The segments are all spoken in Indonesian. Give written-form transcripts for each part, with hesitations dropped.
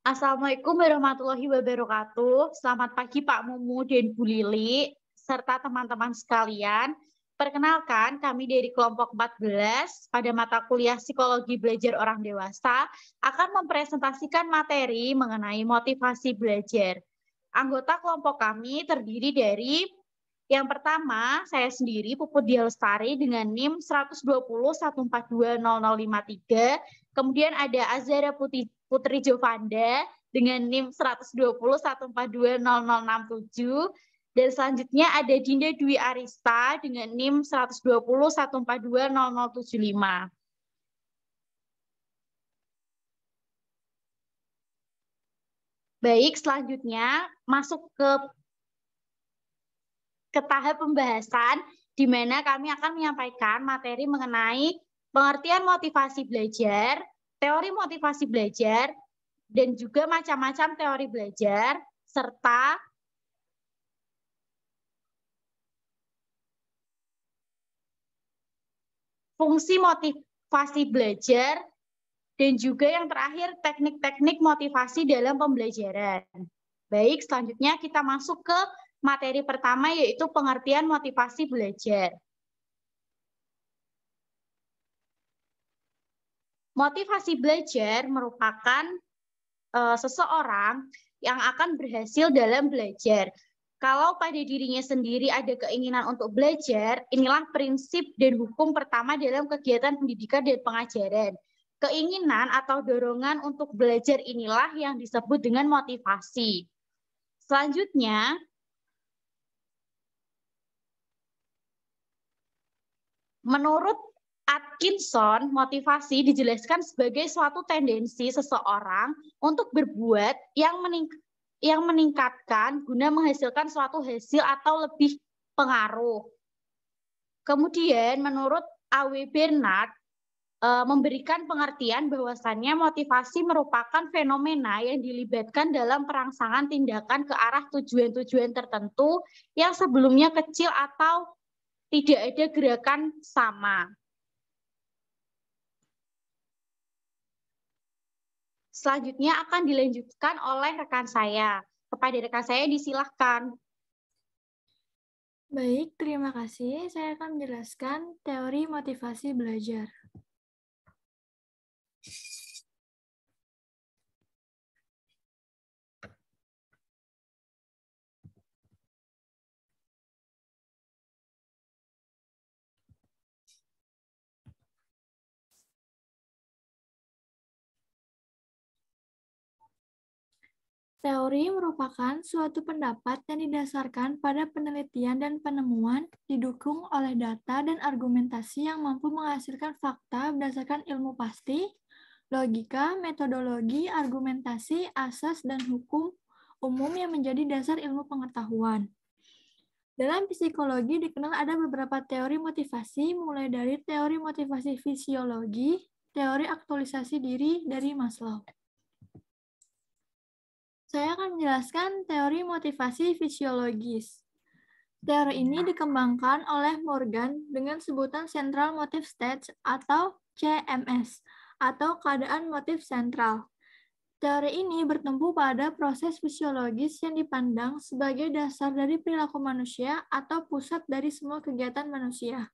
Assalamualaikum warahmatullahi wabarakatuh. Selamat pagi Pak Mumu dan Bu Lili, serta teman-teman sekalian. Perkenalkan, kami dari kelompok 14 pada mata kuliah Psikologi Belajar Orang Dewasa akan mempresentasikan materi mengenai motivasi belajar. Anggota kelompok kami terdiri dari yang pertama, saya sendiri Puput Dia Lestari dengan NIM 12014200053. Kemudian ada Azhara Putri Jovanda dengan NIM 12014200067. Dan selanjutnya ada Dinda Dwi Arista dengan NIM 12014200075. Baik, selanjutnya masuk ke tahap pembahasan di mana kami akan menyampaikan materi mengenai pengertian motivasi belajar, teori motivasi belajar, dan juga macam-macam teori belajar, serta fungsi motivasi belajar, dan juga yang terakhir teknik-teknik motivasi dalam pembelajaran. Baik, selanjutnya kita masuk ke materi pertama yaitu pengertian motivasi belajar. Motivasi belajar merupakan seseorang yang akan berhasil dalam belajar. Kalau pada dirinya sendiri ada keinginan untuk belajar, inilah prinsip dan hukum pertama dalam kegiatan pendidikan dan pengajaran. Keinginan atau dorongan untuk belajar inilah yang disebut dengan motivasi. Selanjutnya, menurut Atkinson, motivasi dijelaskan sebagai suatu tendensi seseorang untuk berbuat yang meningkatkan guna menghasilkan suatu hasil atau lebih pengaruh. Kemudian menurut A.W. Bernard, memberikan pengertian bahwasannya motivasi merupakan fenomena yang dilibatkan dalam perangsangan tindakan ke arah tujuan-tujuan tertentu yang sebelumnya kecil atau tidak ada gerakan sama. Selanjutnya akan dilanjutkan oleh rekan saya. Kepada rekan saya disilahkan. Baik, terima kasih. Saya akan menjelaskan teori motivasi belajar. Teori merupakan suatu pendapat yang didasarkan pada penelitian dan penemuan, didukung oleh data dan argumentasi yang mampu menghasilkan fakta berdasarkan ilmu pasti, logika, metodologi, argumentasi, asas, dan hukum umum yang menjadi dasar ilmu pengetahuan. Dalam psikologi dikenal ada beberapa teori motivasi, mulai dari teori motivasi fisiologi, teori aktualisasi diri dari Maslow. Saya akan menjelaskan teori motivasi fisiologis. Teori ini dikembangkan oleh Morgan dengan sebutan Central Motive States atau CMS, atau keadaan motif sentral. Teori ini bertumpu pada proses fisiologis yang dipandang sebagai dasar dari perilaku manusia atau pusat dari semua kegiatan manusia.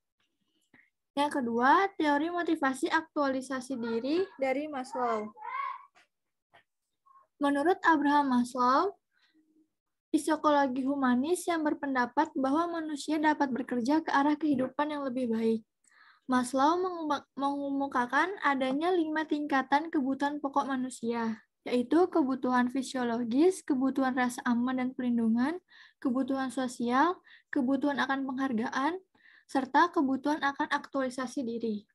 Yang kedua, teori motivasi aktualisasi diri dari Maslow. Menurut Abraham Maslow, psikologi humanis yang berpendapat bahwa manusia dapat bekerja ke arah kehidupan yang lebih baik. Maslow mengemukakan adanya 5 tingkatan kebutuhan pokok manusia, yaitu kebutuhan fisiologis, kebutuhan rasa aman dan perlindungan, kebutuhan sosial, kebutuhan akan penghargaan, serta kebutuhan akan aktualisasi diri.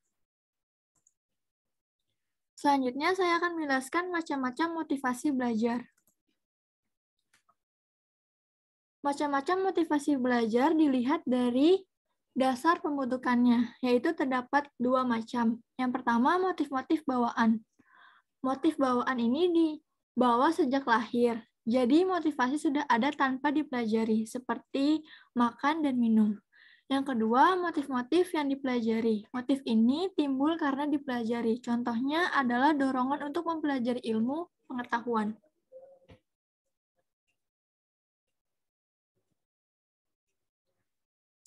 Selanjutnya, saya akan menjelaskan macam-macam motivasi belajar. Macam-macam motivasi belajar dilihat dari dasar pembentukannya, yaitu terdapat 2 macam. Yang pertama, motif-motif bawaan. Motif bawaan ini dibawa sejak lahir, jadi motivasi sudah ada tanpa dipelajari, seperti makan dan minum. Yang kedua, motif-motif yang dipelajari. Motif ini timbul karena dipelajari. Contohnya adalah dorongan untuk mempelajari ilmu pengetahuan.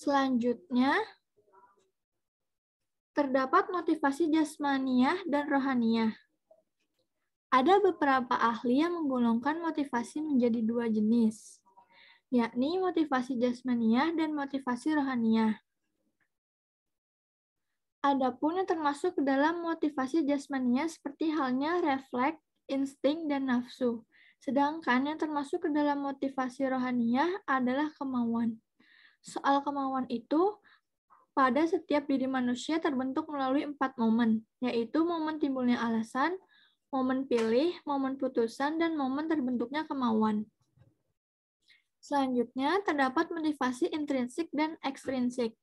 Selanjutnya, terdapat motivasi jasmaniah dan rohaniah. Ada beberapa ahli yang menggolongkan motivasi menjadi dua jenis, yakni motivasi jasmaniah dan motivasi rohaniah. Adapun yang termasuk ke dalam motivasi jasmaniah seperti halnya refleks, insting, dan nafsu. Sedangkan yang termasuk ke dalam motivasi rohaniah adalah kemauan. Soal kemauan itu, pada setiap diri manusia terbentuk melalui 4 momen, yaitu momen timbulnya alasan, momen pilih, momen putusan, dan momen terbentuknya kemauan. Selanjutnya, terdapat motivasi intrinsik dan ekstrinsik.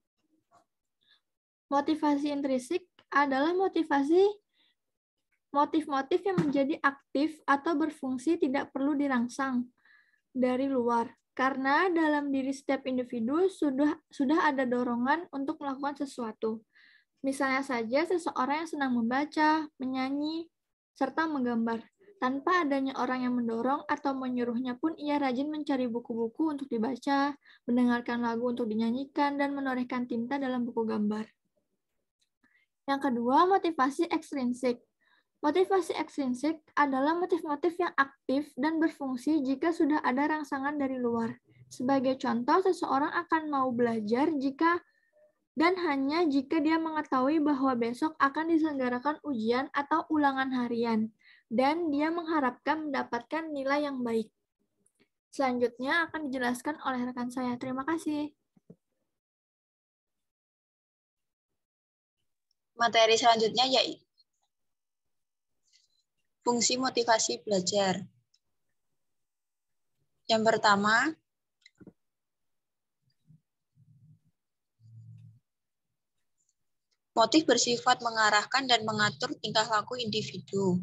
Motivasi intrinsik adalah motif-motif yang menjadi aktif atau berfungsi tidak perlu dirangsang dari luar, karena dalam diri setiap individu sudah ada dorongan untuk melakukan sesuatu. Misalnya saja seseorang yang senang membaca, menyanyi, serta menggambar. Tanpa adanya orang yang mendorong atau menyuruhnya pun ia rajin mencari buku-buku untuk dibaca, mendengarkan lagu untuk dinyanyikan, dan menorehkan tinta dalam buku gambar. Yang kedua, motivasi ekstrinsik. Motivasi ekstrinsik adalah motif-motif yang aktif dan berfungsi jika sudah ada rangsangan dari luar. Sebagai contoh, seseorang akan mau belajar dan hanya jika dia mengetahui bahwa besok akan diselenggarakan ujian atau ulangan harian, dan dia mengharapkan mendapatkan nilai yang baik. Selanjutnya akan dijelaskan oleh rekan saya. Terima kasih. Materi selanjutnya yaitu fungsi motivasi belajar. Yang pertama, motif bersifat mengarahkan dan mengatur tingkah laku individu.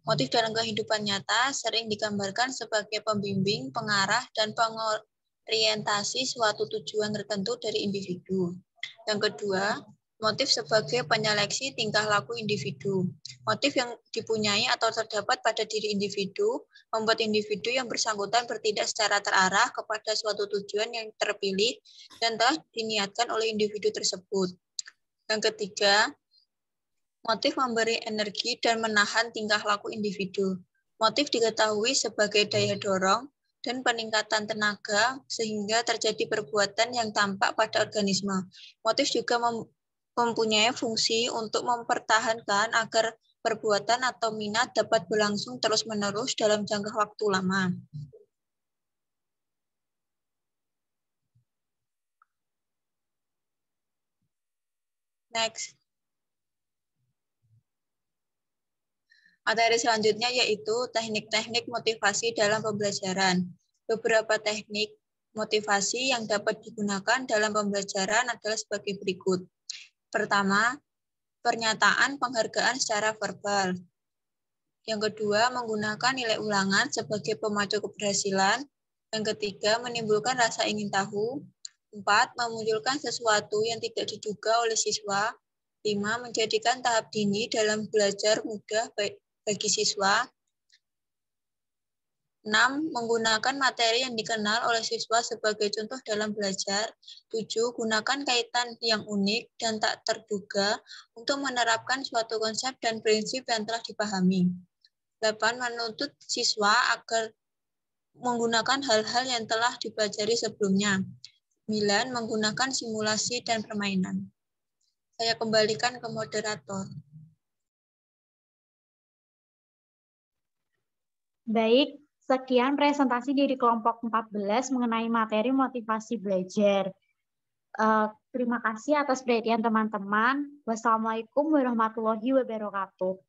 Motif dalam kehidupan nyata sering digambarkan sebagai pembimbing, pengarah, dan pengorientasi suatu tujuan tertentu dari individu. Yang kedua, motif sebagai penyeleksi tingkah laku individu. Motif yang dipunyai atau terdapat pada diri individu membuat individu yang bersangkutan bertindak secara terarah kepada suatu tujuan yang terpilih dan telah diniatkan oleh individu tersebut. Yang ketiga, motif memberi energi dan menahan tingkah laku individu. Motif diketahui sebagai daya dorong dan peningkatan tenaga sehingga terjadi perbuatan yang tampak pada organisme. Motif juga mempunyai fungsi untuk mempertahankan agar perbuatan atau minat dapat berlangsung terus-menerus dalam jangka waktu lama. Next. Materi selanjutnya yaitu teknik-teknik motivasi dalam pembelajaran. Beberapa teknik motivasi yang dapat digunakan dalam pembelajaran adalah sebagai berikut. Pertama, pernyataan penghargaan secara verbal. Yang kedua, menggunakan nilai ulangan sebagai pemacu keberhasilan. Yang ketiga, menimbulkan rasa ingin tahu. 4, memunculkan sesuatu yang tidak diduga oleh siswa. 5, menjadikan tahap dini dalam belajar mudah bagi siswa. 6. Menggunakan materi yang dikenal oleh siswa sebagai contoh dalam belajar. 7. Gunakan kaitan yang unik dan tak terduga untuk menerapkan suatu konsep dan prinsip yang telah dipahami. 8. Menuntut siswa agar menggunakan hal-hal yang telah dipelajari sebelumnya. 9. Menggunakan simulasi dan permainan. Saya kembalikan ke moderator. Baik. Sekian presentasi dari kelompok 14 mengenai materi motivasi belajar. Terima kasih atas perhatian teman-teman. Wassalamualaikum warahmatullahi wabarakatuh.